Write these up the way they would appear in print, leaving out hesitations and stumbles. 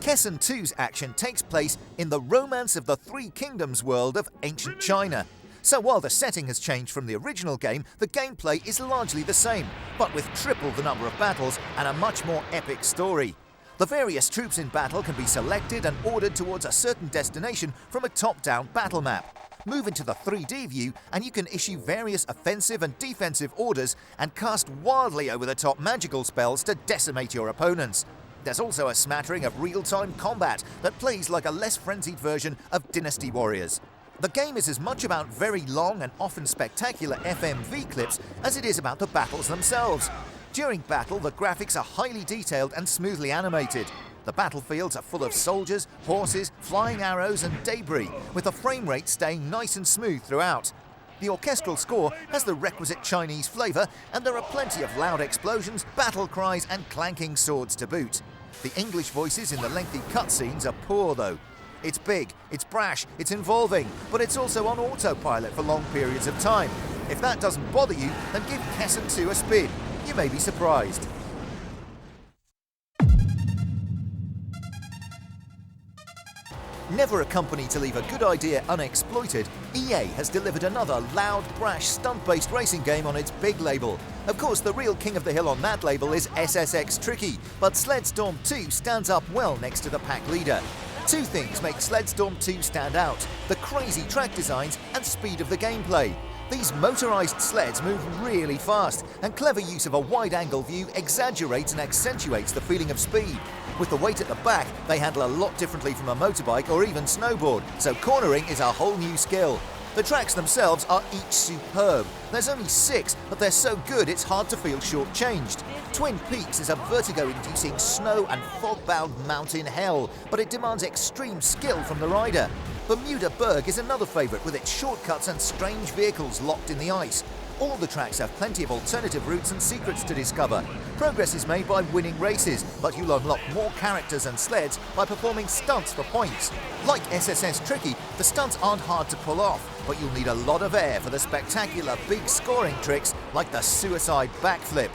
Kessen 2's action takes place in the Romance of the Three Kingdoms world of ancient China. So while the setting has changed from the original game, the gameplay is largely the same, but with triple the number of battles and a much more epic story. The various troops in battle can be selected and ordered towards a certain destination from a top-down battle map. Move into the 3D view and you can issue various offensive and defensive orders and cast wildly over-the-top magical spells to decimate your opponents. There's also a smattering of real-time combat that plays like a less frenzied version of Dynasty Warriors. The game is as much about very long and often spectacular FMV clips as it is about the battles themselves. During battle, the graphics are highly detailed and smoothly animated. The battlefields are full of soldiers, horses, flying arrows and debris, with the frame rate staying nice and smooth throughout. The orchestral score has the requisite Chinese flavour, and there are plenty of loud explosions, battle cries and clanking swords to boot. The English voices in the lengthy cutscenes are poor though. It's big, it's brash, it's involving, but it's also on autopilot for long periods of time. If that doesn't bother you, then give Kessen 2 a spin. You may be surprised. Never a company to leave a good idea unexploited, EA has delivered another loud, brash, stunt-based racing game on its big label. Of course, the real king of the hill on that label is SSX Tricky, but Sled Storm 2 stands up well next to the pack leader. Two things make Sled Storm 2 stand out: the crazy track designs and speed of the gameplay. These motorised sleds move really fast, and clever use of a wide-angle view exaggerates and accentuates the feeling of speed. With the weight at the back, they handle a lot differently from a motorbike or even snowboard, so cornering is a whole new skill. The tracks themselves are each superb. There's only 6, but they're so good it's hard to feel shortchanged. Twin Peaks is a vertigo-inducing snow and fog-bound mountain hell, but it demands extreme skill from the rider. Bermuda Berg is another favourite with its shortcuts and strange vehicles locked in the ice. All the tracks have plenty of alternative routes and secrets to discover. Progress is made by winning races, but you'll unlock more characters and sleds by performing stunts for points. Like SSS Tricky, the stunts aren't hard to pull off, but you'll need a lot of air for the spectacular big scoring tricks like the suicide backflip.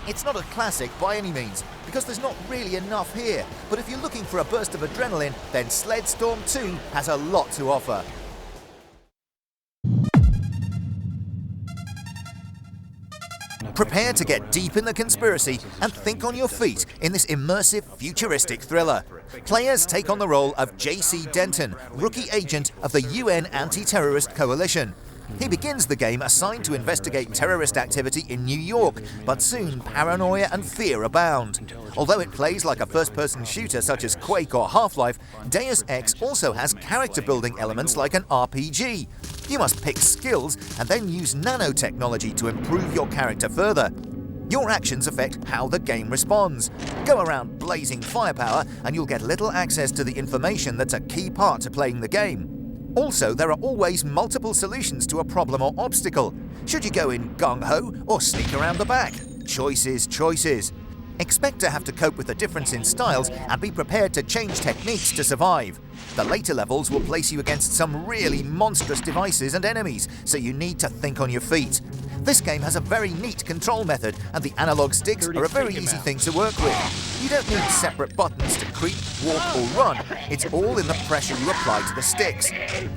It's not a classic by any means, because there's not really enough here, but if you're looking for a burst of adrenaline, then Sled Storm 2 has a lot to offer. Prepare to get deep in the conspiracy and think on your feet in this immersive, futuristic thriller. Players take on the role of J.C. Denton, rookie agent of the UN Anti-Terrorist Coalition. He begins the game assigned to investigate terrorist activity in New York, but soon paranoia and fear abound. Although it plays like a first-person shooter such as Quake or Half-Life, Deus Ex also has character-building elements like an RPG. You must pick skills and then use nanotechnology to improve your character further. Your actions affect how the game responds. Go around blazing firepower and you'll get little access to the information that's a key part to playing the game. Also, there are always multiple solutions to a problem or obstacle. Should you go in gung-ho or sneak around the back? Choices, choices. Expect to have to cope with the difference in styles and be prepared to change techniques to survive. The later levels will place you against some really monstrous devices and enemies, so you need to think on your feet. This game has a very neat control method, and the analog sticks are a very easy thing to work with. You don't need separate buttons to creep, walk or run. It's all in the pressure you apply to the sticks.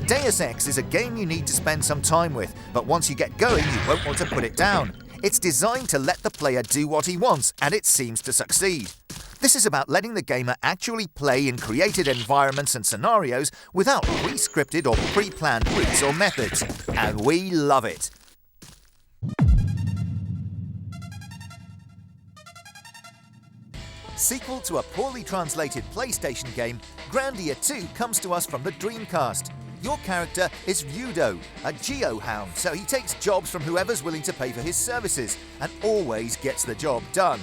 Deus Ex is a game you need to spend some time with, but once you get going you won't want to put it down. It's designed to let the player do what he wants, and it seems to succeed. This is about letting the gamer actually play in created environments and scenarios without pre-scripted or pre-planned routes or methods. And we love it. Sequel to a poorly translated PlayStation game, Grandia II comes to us from the Dreamcast. Your character is Ryudo, a geohound, so he takes jobs from whoever's willing to pay for his services, and always gets the job done.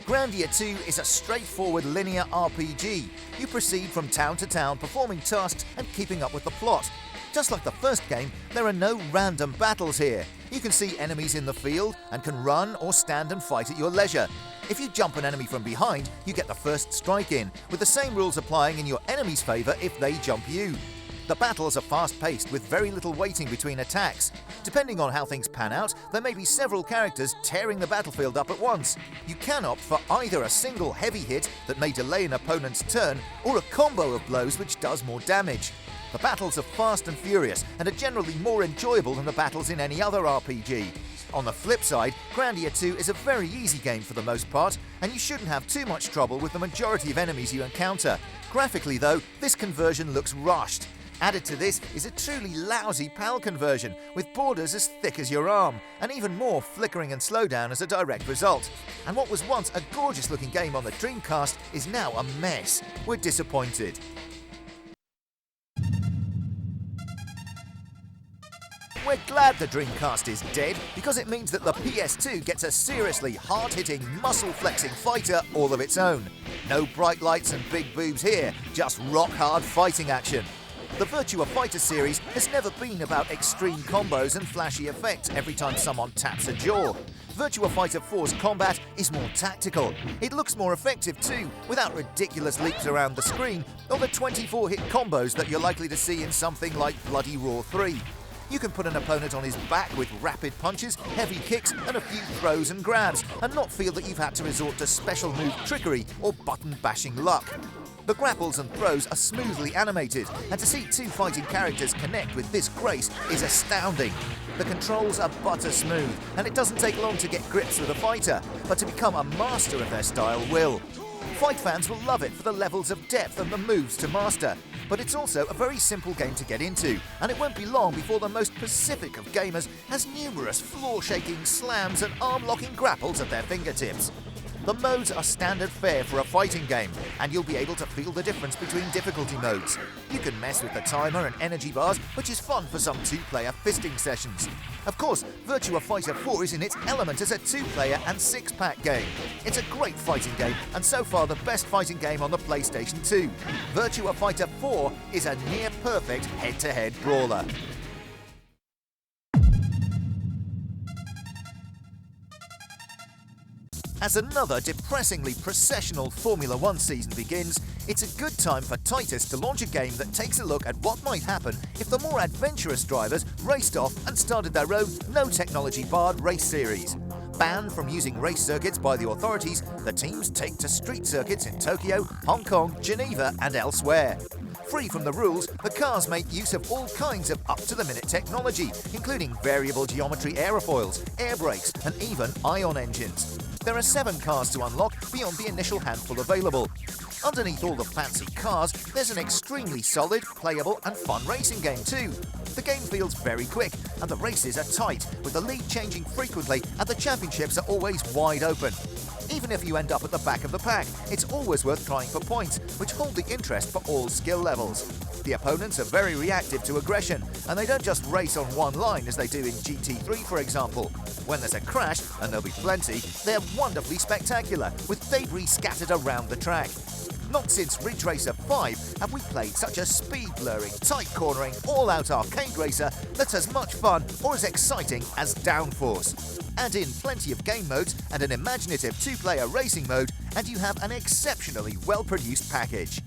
Grandia II is a straightforward linear RPG. You proceed from town to town, performing tasks and keeping up with the plot. Just like the first game, there are no random battles here. You can see enemies in the field and can run or stand and fight at your leisure. If you jump an enemy from behind, you get the first strike in, with the same rules applying in your enemy's favour if they jump you. The battles are fast-paced with very little waiting between attacks. Depending on how things pan out, there may be several characters tearing the battlefield up at once. You can opt for either a single heavy hit that may delay an opponent's turn, or a combo of blows which does more damage. The battles are fast and furious, and are generally more enjoyable than the battles in any other RPG. On the flip side, Grandia II is a very easy game for the most part, and you shouldn't have too much trouble with the majority of enemies you encounter. Graphically though, this conversion looks rushed. Added to this is a truly lousy PAL conversion, with borders as thick as your arm, and even more flickering and slowdown as a direct result. And what was once a gorgeous looking game on the Dreamcast is now a mess. We're disappointed. We're glad the Dreamcast is dead, because it means that the PS2 gets a seriously hard-hitting, muscle-flexing fighter all of its own. No bright lights and big boobs here, just rock-hard fighting action. The Virtua Fighter series has never been about extreme combos and flashy effects every time someone taps a jaw. Virtua Fighter 4's combat is more tactical. It looks more effective too, without ridiculous leaps around the screen or the 24-hit combos that you're likely to see in something like Bloody Roar 3. You can put an opponent on his back with rapid punches, heavy kicks and a few throws and grabs, and not feel that you've had to resort to special move trickery or button-bashing luck. The grapples and throws are smoothly animated, and to see two fighting characters connect with this grace is astounding. The controls are butter smooth, and it doesn't take long to get grips with a fighter, but to become a master of their style will. Fight fans will love it for the levels of depth and the moves to master, but it's also a very simple game to get into, and it won't be long before the most pacific of gamers has numerous floor-shaking slams and arm-locking grapples at their fingertips. The modes are standard fare for a fighting game, and you'll be able to feel the difference between difficulty modes. You can mess with the timer and energy bars, which is fun for some two-player fisting sessions. Of course, Virtua Fighter 4 is in its element as a two-player and six-pack game. It's a great fighting game, and so far the best fighting game on the PlayStation 2. Virtua Fighter 4 is a near-perfect head-to-head brawler. As another depressingly processional Formula 1 season begins, it's a good time for Titus to launch a game that takes a look at what might happen if the more adventurous drivers raced off and started their own no-technology-barred race series. Banned from using race circuits by the authorities, the teams take to street circuits in Tokyo, Hong Kong, Geneva and elsewhere. Free from the rules, the cars make use of all kinds of up-to-the-minute technology, including variable geometry aerofoils, air brakes and even ion engines. There are 7 cars to unlock beyond the initial handful available. Underneath all the fancy cars, there's an extremely solid, playable and fun racing game too. The game feels very quick and the races are tight, with the lead changing frequently and the championships are always wide open. Even if you end up at the back of the pack, it's always worth trying for points, which hold the interest for all skill levels. The opponents are very reactive to aggression, and they don't just race on one line as they do in GT3 for example. When there's a crash, and there'll be plenty, they're wonderfully spectacular, with debris scattered around the track. Not since Ridge Racer 5 have we played such a speed-blurring, tight-cornering, all-out arcade racer that's as much fun or as exciting as Downforce. Add in plenty of game modes and an imaginative two-player racing mode, and you have an exceptionally well-produced package.